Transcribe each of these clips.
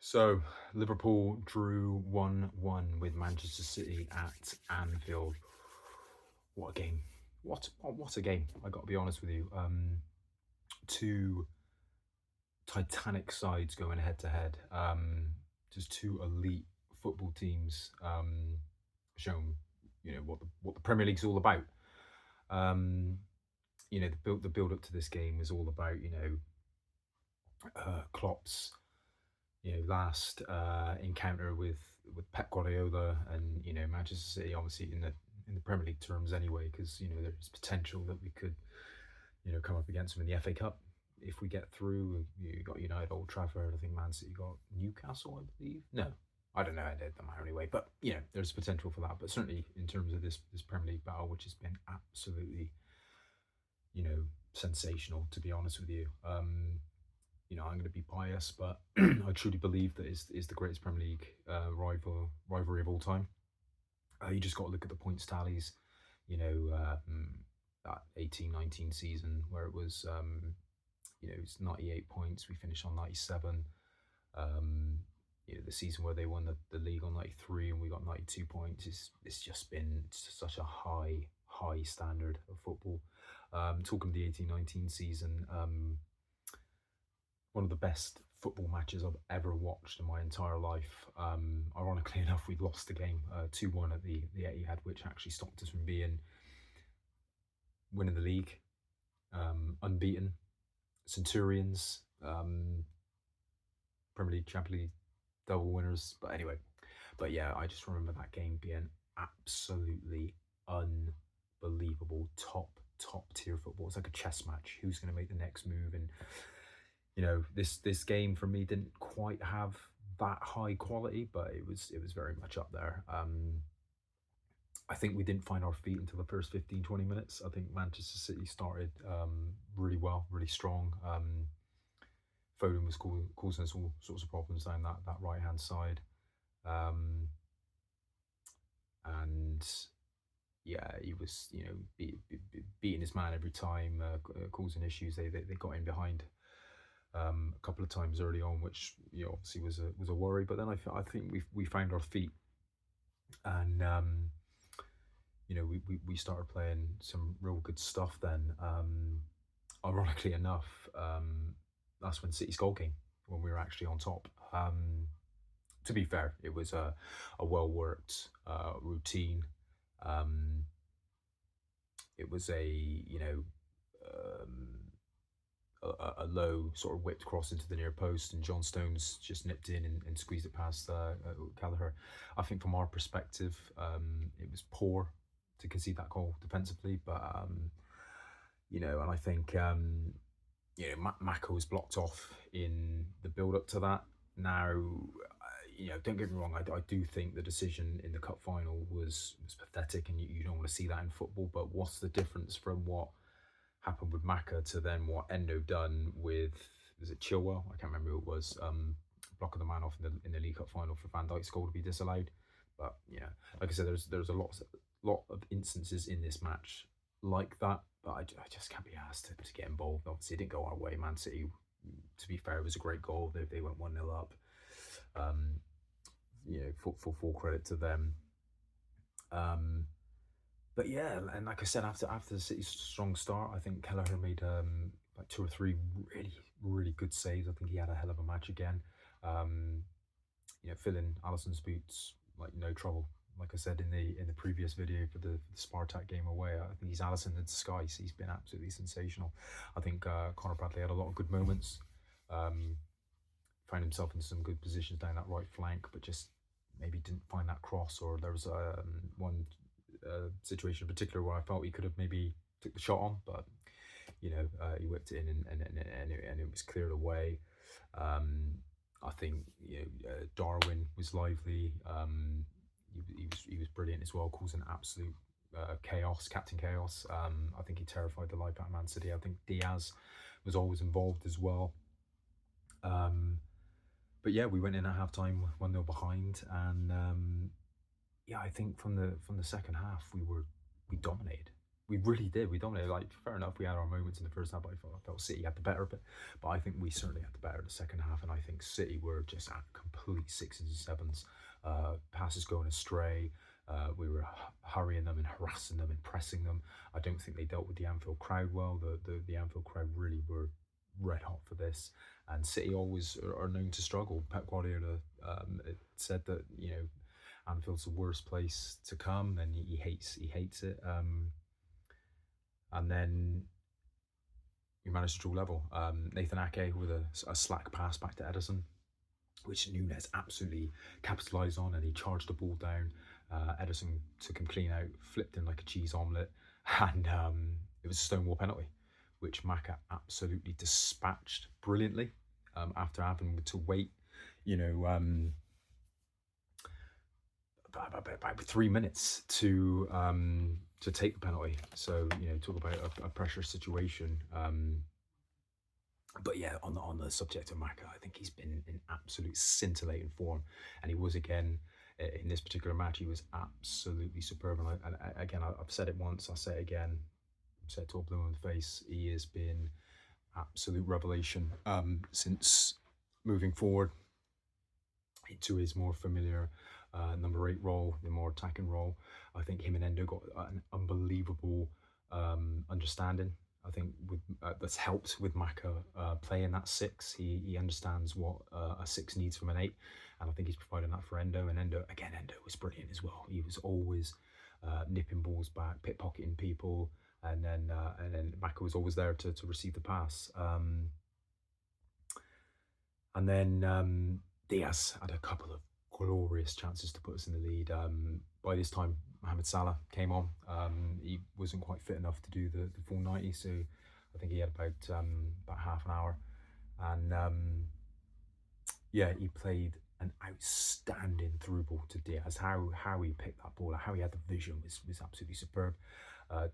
So Liverpool drew 1-1 with Manchester City at Anfield. What a game. What a game. I got to be honest with you. Two titanic sides going head to head. Just two elite football teams showing what the Premier League's all about. The build up to this game was all about Klopp's last encounter with Pep Guardiola and Manchester City, obviously in the Premier League terms anyway, because there's potential that we could come up against them in the FA Cup if we get through. You got United, Old Trafford. I think Man City got Newcastle, I believe. No, I don't know. I did them out anyway, but there's potential for that. But certainly in terms of this Premier League battle, which has been absolutely sensational, to be honest with you. I'm going to be biased, but I truly believe that is the greatest Premier League rivalry of all time. You just got to look at the points tallies. That 18-19 season where it was, it's 98 points. We finished on 97. The season where they won the league on 93 and we got 92 points. It's just been such a high standard of football. Talking of the 18-19 season, one of the best football matches I've ever watched in my entire life. Ironically enough, we lost the game 2-1 at the Etihad, which actually stopped us from winning the league, unbeaten. Centurions, Premier League, Champions League, double winners. But yeah, I just remember that game being absolutely unbelievable, top tier football. It's like a chess match. Who's going to make the next move? And this game for me didn't quite have that high quality, but it was very much up there. I think we didn't find our feet until the first 15-20 minutes. I think Manchester City started really well, really strong. Foden was causing us all sorts of problems down that right hand side, and yeah, he was beating his man every time, causing issues. They got in behind a couple of times early on, which obviously was a worry. But then I think we found our feet, and we started playing some real good stuff. Then, ironically enough, that's when City's goal came, when we were actually on top. To be fair, it was a well worked routine. It was a low sort of whipped cross into the near post, and John Stones just nipped in and squeezed it past Gallagher. I think from our perspective, it was poor to concede that goal defensively, but and I think Mako was blocked off in the build up to that. Now, don't get me wrong, I do think the decision in the cup final was pathetic, and you don't want to see that in football. But what's the difference from what happened with Maka to then what Endo done with, was it Chilwell? I can't remember who it was. Blocking the man off in the League Cup final for Van Dijk's goal to be disallowed. But like I said, there's a lot of instances in this match like that. But I just can't be asked to get involved. Obviously, it didn't go our way. Man City, to be fair, it was a great goal. They went 1-0 up. For full credit to them. But yeah, and like I said, after the City's strong start, I think Kelleher made like 2 or 3 really good saves. I think he had a hell of a match again. Filling Alisson's boots like no trouble. Like I said in the previous video for the Spartak game away, I think he's Alisson in disguise. He's been absolutely sensational. I think Conor Bradley had a lot of good moments. Found himself in some good positions down that right flank, but just maybe didn't find that cross. Or there was one situation in particular where I felt he could have maybe took the shot on, but he whipped it in and it was cleared away. I think Darwin was lively. He was brilliant as well, causing absolute chaos, Captain Chaos. I think he terrified the life out of Man City. I think Diaz was always involved as well. But yeah, we went in at halftime 1-0 behind, and I think from the second half we dominated. We really did. We dominated. Like, fair enough, we had our moments in the first half. But I felt City had the better of it. But I think we certainly had the better of the second half. And I think City were just at complete sixes and sevens. Passes going astray. We were hurrying them and harassing them and pressing them. I don't think they dealt with the Anfield crowd well. The Anfield crowd really were red hot for this. And City always are known to struggle. Pep Guardiola said that, Anfield's the worst place to come, and he hates it. And then we managed to draw level. Nathan Ake with a slack pass back to Ederson, which Nunes absolutely capitalised on, and he charged the ball down. Ederson took him clean out, flipped in like a cheese omelette, and it was a stonewall penalty, which Maka absolutely dispatched brilliantly. After having to wait, about 3 minutes to take the penalty. So talk about a pressure situation. But yeah, on the subject of Maka, I think he's been in absolute scintillating form, and he was again in this particular match. He was absolutely superb. And again, I've said it once, I'll say it again. I've said it till blue in the face. He has been absolute revelation since moving forward into his more familiar number 8 role, the more attacking role. I think him and Endo got an unbelievable understanding. I think that's helped with Maka playing that 6. He understands what a 6 needs from an 8, and I think he's providing that for Endo. And Endo was brilliant as well. He was always nipping balls back, pickpocketing people, and then Maka was always there to receive the pass. And then Diaz had a couple of glorious chances to put us in the lead. By this time, Mohamed Salah came on. He wasn't quite fit enough to do the full 90, so I think he had about half an hour. And he played an outstanding through ball to Diaz. How he picked that ball, how he had the vision was absolutely superb.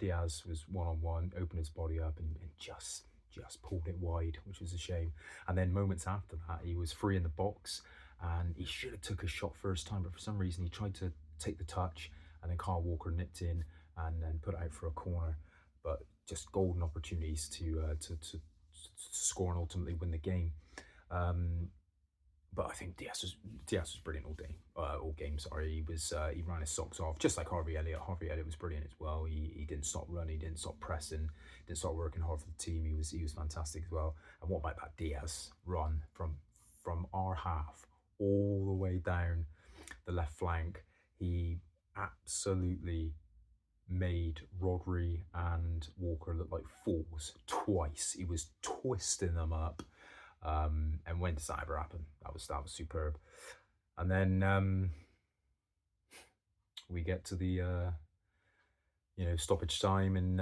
Diaz was one-on-one, opened his body up and just pulled it wide, which was a shame. And then moments after that, he was free in the box, and he should have took a shot first time, but for some reason he tried to take the touch, and then Kyle Walker nipped in and then put it out for a corner. But just golden opportunities to score and ultimately win the game. But I think Diaz was brilliant all game. Sorry, he ran his socks off, just like Harvey Elliott. Harvey Elliott was brilliant as well. He didn't stop running, didn't stop pressing, didn't stop working hard for the team. He was fantastic as well. And what about that Diaz run from our half all the way down the left flank? He absolutely made Rodri and Walker look like fools twice. He was twisting them up. And when does that ever happen? That was superb. And then we get to the stoppage time, and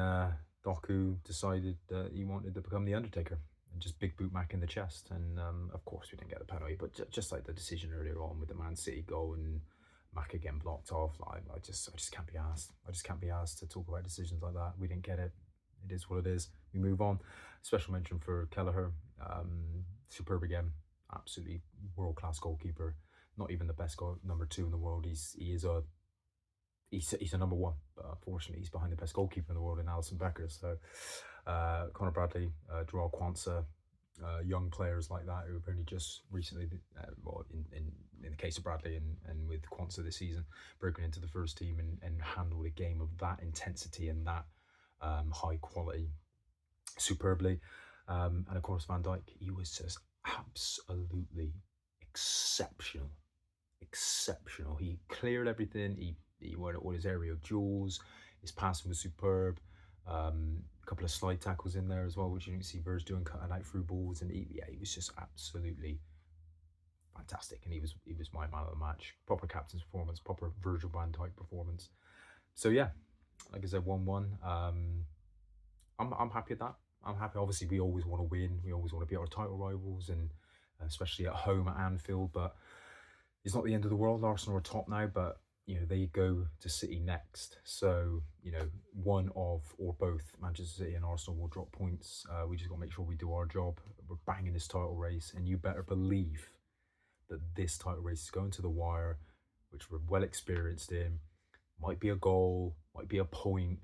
Doku decided that he wanted to become the Undertaker and just big boot Mac in the chest. And of course we didn't get the penalty, but just like the decision earlier on with the Man City goal and Mac again blocked off, I just can't be asked. I just can't be asked to talk about decisions like that. We didn't get it. It is what it is. We move on. Special mention for Kelleher. Superb again. Absolutely world-class goalkeeper. Not even the best number 2 in the world. He's a number 1, but unfortunately he's behind the best goalkeeper in the world in Alisson Becker. So Conor Bradley, Joao Quansah, young players like that who have only just recently, in the case of Bradley and with Quansah this season, broken into the first team and handled a game of that intensity and that high quality superbly. And of course Van Dijk, he was just absolutely exceptional. He cleared everything. He went all his aerial duels. His passing was superb. A couple of slide tackles in there as well, which you didn't see Verge doing, cutting out through balls. And he was just absolutely fantastic. And he was my man of the match. Proper captain's performance, proper Virgil van Dijk performance. So yeah, like I said, 1-1. I'm happy with that. I'm happy. Obviously, we always want to win. We always want to beat our title rivals, and especially at home at Anfield. But it's not the end of the world. Arsenal are top now, but they go to City next. So one of or both Manchester City and Arsenal will drop points. We just got to make sure we do our job. We're banging this title race, and you better believe that this title race is going to the wire, which we're well experienced in. Might be a goal, might be a point,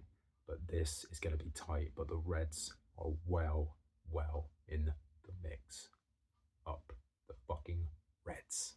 but this is going to be tight. But the Reds are well in the mix. Up the fucking Reds.